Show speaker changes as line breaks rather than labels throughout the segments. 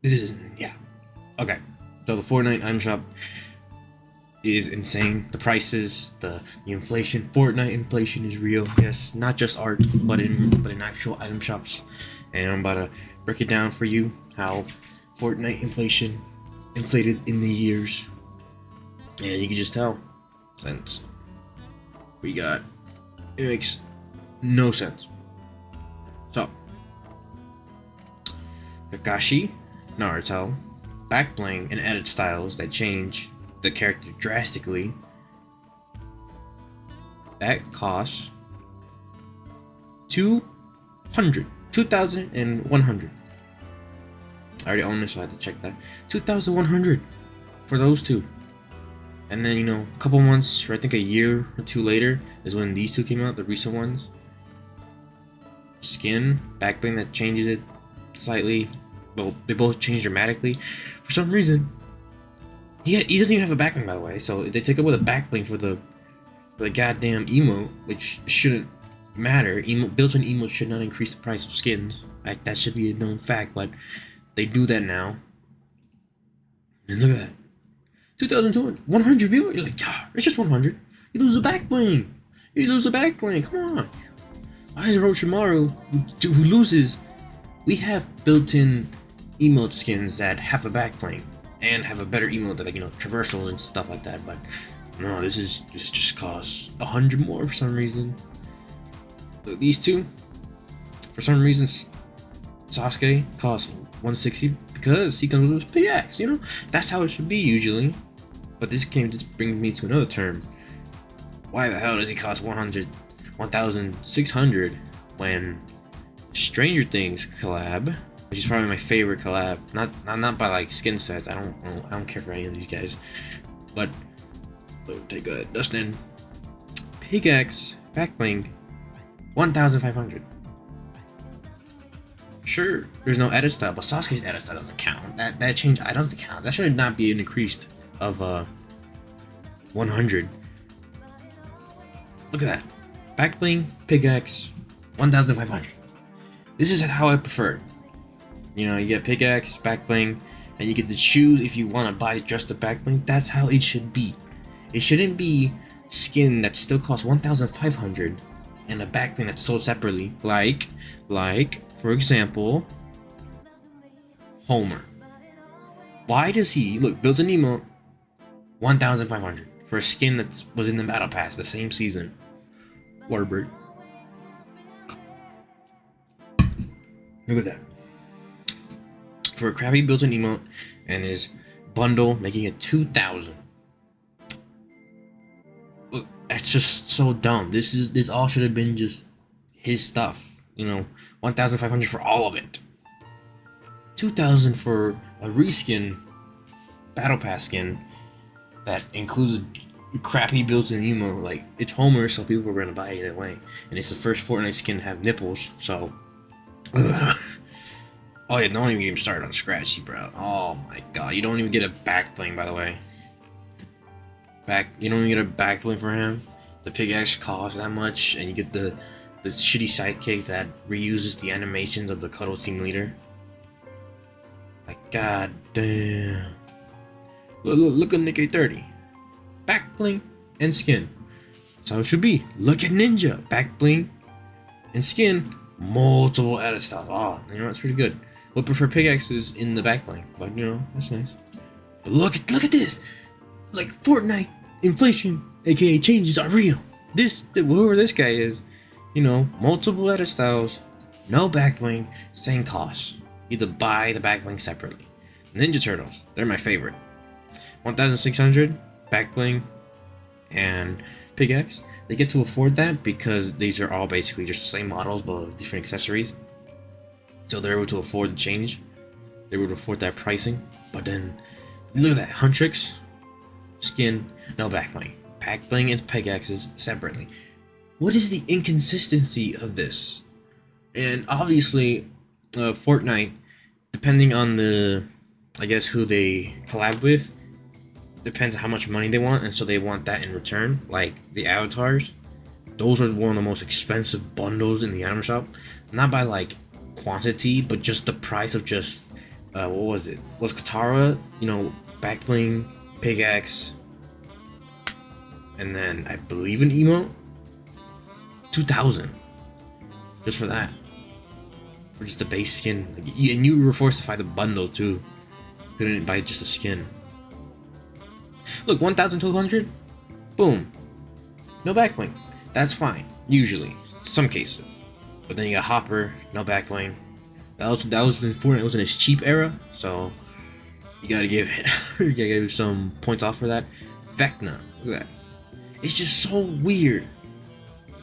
This is, yeah. Okay. So the Fortnite item shop is insane. The prices, the inflation, Fortnite inflation is real. Yes, not just art, but in actual item shops. And I'm about to break it down for you how Fortnite inflation inflated in the years. And you can just tell, since we got, it makes no sense. So, Kakashi, Naruto, backbling and edit styles that change the character drastically. That costs 2,100. I already own this, so I had to check that. 2,100 for those two. And then, a couple months, or I think a year or two later, is when these two came out, the recent ones. Skin, backbling that changes it slightly. Well, they both change dramatically. For some reason, he doesn't even have a backbling, by the way. So they take up with a backbling for the goddamn emote, which shouldn't matter. Built-in emotes should not increase the price of skins. That should be a known fact, but they do that now. And look at that. 2,100 viewers. You're like, yeah, it's just 100. You lose a backbling. Come on. Why is Orochimaru, who loses? We have built-in emote skins that have a backbling and have a better emote that, traversals and stuff like that. But no, this just costs 100 more for some reason. These two, for some reason, Sasuke costs 160 because he comes with his pickaxe. That's how it should be usually. But this brings me to another term. Why the hell does he cost 1,600 when Stranger Things collab, which is probably my favorite collab, not by like skin sets. I don't care for any of these guys, but take a Dustin pickaxe backbling 1,500. Sure, there's no edit style, but Sasuke's edit style doesn't count. That change doesn't count. That should not be an increased of 100. Look at that. Backbling, pickaxe, 1,500. This is how I prefer. You get pickaxe, backbling, and you get to choose if you want to buy just the backbling. That's how it should be. It shouldn't be skin that still costs 1,500 and a backbling that's sold separately. Like, for example, Homer. Why does he builds an emote 1,500 for a skin that was in the battle pass the same season? Waterbird. Look at that. For a crappy built-in emote and his bundle making it 2,000. Look, that's just so dumb. This all should have been just his stuff. 1,500 for all of it. 2,000 for a reskin battle pass skin that includes a crappy built-in emote. Like, it's Homer, so people are gonna buy it anyway. And it's the first Fortnite skin to have nipples, so. Ugh. Oh yeah, don't even get him started on Scratchy, bro. Oh my god, you don't even get a backbling, by the way. You don't even get a backbling for him. The pickaxe costs that much, and you get the shitty sidekick that reuses the animations of the Cuddle Team leader. Like, god damn. Look at Nick 30. Backbling and skin. That's how it should be. Look at Ninja. Backbling and skin. Multiple edit styles. Oh, it's pretty good. Would prefer pickaxes in the backbling, but that's nice. But look at this. Like, Fortnite inflation, aka changes, are real. Whoever this guy is, multiple edit styles, no backbling, same cost. Either buy the backbling separately. Ninja Turtles, they're my favorite. 1,600 backbling and pickaxe. They get to afford that because these are all basically just the same models but with different accessories. So they're able to afford the change. They're able to afford that pricing. But then, look at that. Huntrix, skin, no backbling. Backbling and pickaxes separately. What is the inconsistency of this? And obviously, Fortnite, depending on who they collab with, depends on how much money they want, and so they want that in return. Like the avatars, those are one of the most expensive bundles in the item shop. Not by quantity, but just the price of just what was it? Was Katara, you know, back bling, pickaxe, and then I believe an emote. 2,000 just for that, for just the base skin. Like, and you were forced to buy the bundle too. Couldn't buy just a skin. Look, 1,200. Boom. No backbling. That's fine. Usually, some cases. But then you got Hopper, no backbling. That was when Fortnite was in its cheap era, so you gotta give it you gotta give some points off for that. Vecna, look at that. It's just so weird.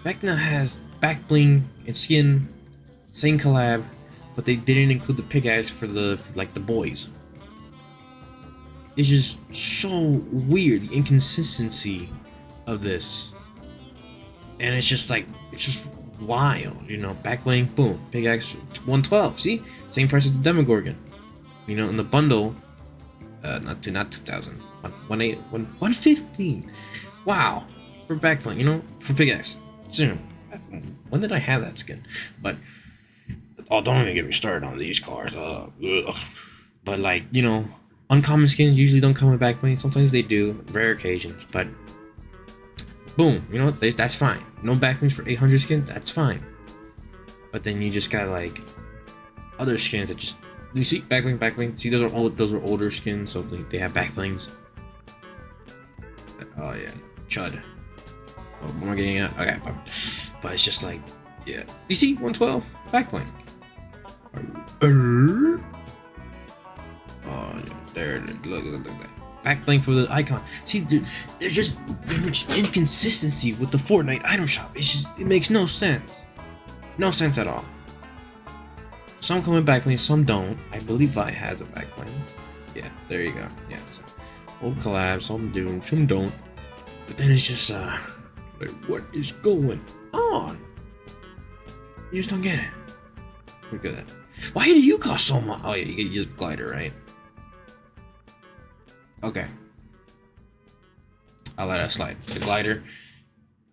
Vecna has backbling and skin, same collab, but they didn't include the pickaxe for the boys. It's just so weird, the inconsistency of this. And it's just like, it's just wild, you know. Backbling, boom, pickaxe, 112. See, same price as the Demogorgon. You know, in the bundle, not 2,000, 115. Wow, for backbling, you know, for pickaxe. Soon. When did I have that skin? But oh, don't even get me started on these cars. But like, you know, uncommon skins usually don't come with backbling. Sometimes they do, rare occasions. But boom, you know what? That's fine. No backblings for 800 skins. That's fine. But then you just got like other skins that just, you see backbling. See, those are older skins, so they have backblings. Oh yeah, chud. Oh, am I getting it? Okay, but it's just like, yeah. You see, 112 backbling. Oh, there it is. Look. Backbling for the icon. See, there's just much inconsistency with the Fortnite item shop. It's just, it makes no sense. No sense at all. Some come with backbling, some don't. I believe Vi has a backbling. Yeah, there you go. Yeah, so old collabs, some do, some don't. But then it's just like, what is going on? You just don't get it. Look at that. Why do you cost so much? Oh yeah, you get your glider, right? Okay. I'll let that slide. The glider,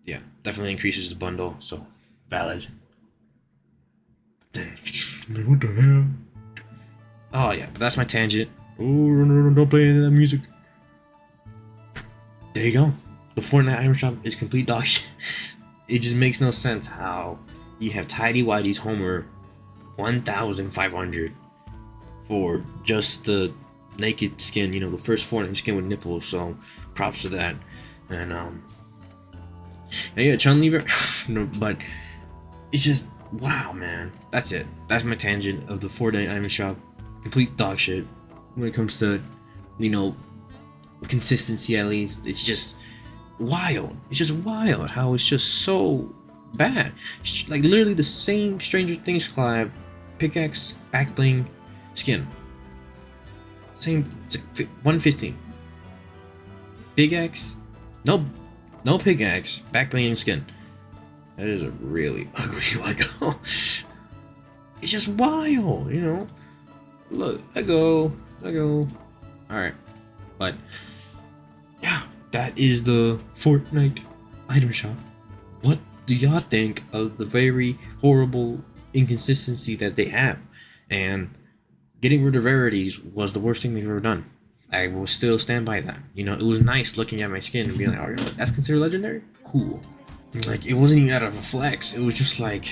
yeah, definitely increases the bundle, so valid. What the hell? Oh yeah, that's my tangent. Oh no, don't play any of that music. There you go. The Fortnite item shop is complete dog shit. It just makes no sense how you have Tidy Whitey's Homer 1,500 for just the naked skin, you know, the first Fortnite skin with nipples, so props to that. And yeah, Chun-Li, no, but it's just, wow, man. That's it. That's my tangent of the Fortnite item shop. Complete dog shit when it comes to, you know, consistency. At least it's just wild. It's just wild how it's just so bad. Like literally the same Stranger Things collab, pickaxe, backbling, skin. Same 115. Pickaxe, no pickaxe, backbling and skin. That is a really ugly Lego. It's just wild, you know. Look, I go. Alright. But yeah, that is the Fortnite item shop. What do y'all think of the very horrible inconsistency that they have? And getting rid of rarities was the worst thing they've ever done. I will still stand by that. You know, it was nice looking at my skin and being like, oh, that's considered legendary? Cool. Like, it wasn't even out of a flex. It was just like,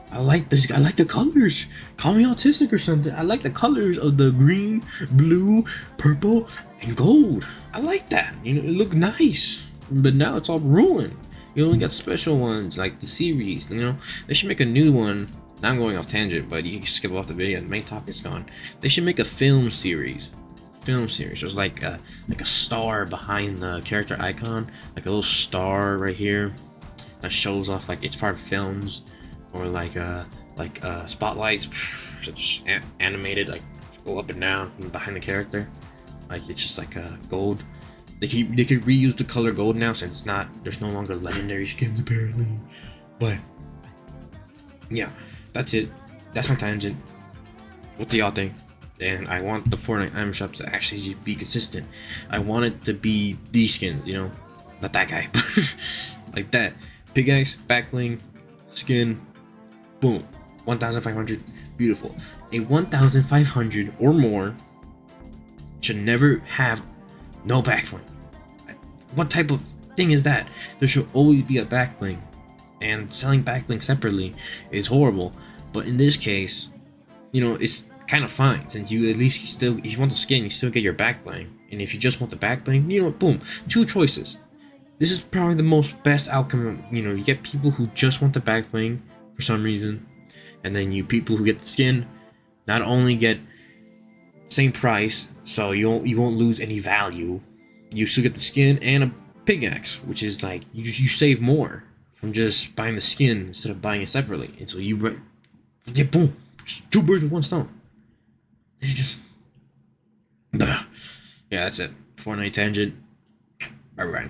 I like this. I like the colors. Call me autistic or something. I like the colors of the green, blue, purple, and gold. I like that. You know, it looked nice. But now it's all ruined. You only got special ones like the series. You know, they should make a new one. Now I'm going off tangent, but you can skip off the video. The main topic's gone. They should make a film series. There's like a star behind the character icon, like a little star right here that shows off like it's part of films, or like spotlights just animated, like go up and down behind the character. Like it's just like gold. They could reuse the color gold now since there's no longer legendary skins apparently. But yeah, that's it. That's my tangent. What do y'all think? And I want the Fortnite item shop to actually be consistent. I want it to be these skins, you know, not that guy, like that. Pickaxe, backbling, skin, boom, 1,500. beautiful. A 1,500 or more should never have no backbling. What type of thing is that? There should always be a backbling, and selling backbling separately is horrible. But in this case, you know, it's kind of fine, since you at least still, if you want the skin, you still get your backbling. And if you just want the backbling, you know, boom, two choices. This is probably the most best outcome. You know, you get people who just want the backbling for some reason, and then you people who get the skin not only get same price, so you won't lose any value. You still get the skin and a pickaxe, which is like you save more from just buying the skin instead of buying it separately. And so yeah, boom, just two birds with one stone. It's just, yeah, that's it. Fortnite tangent. Bye bye.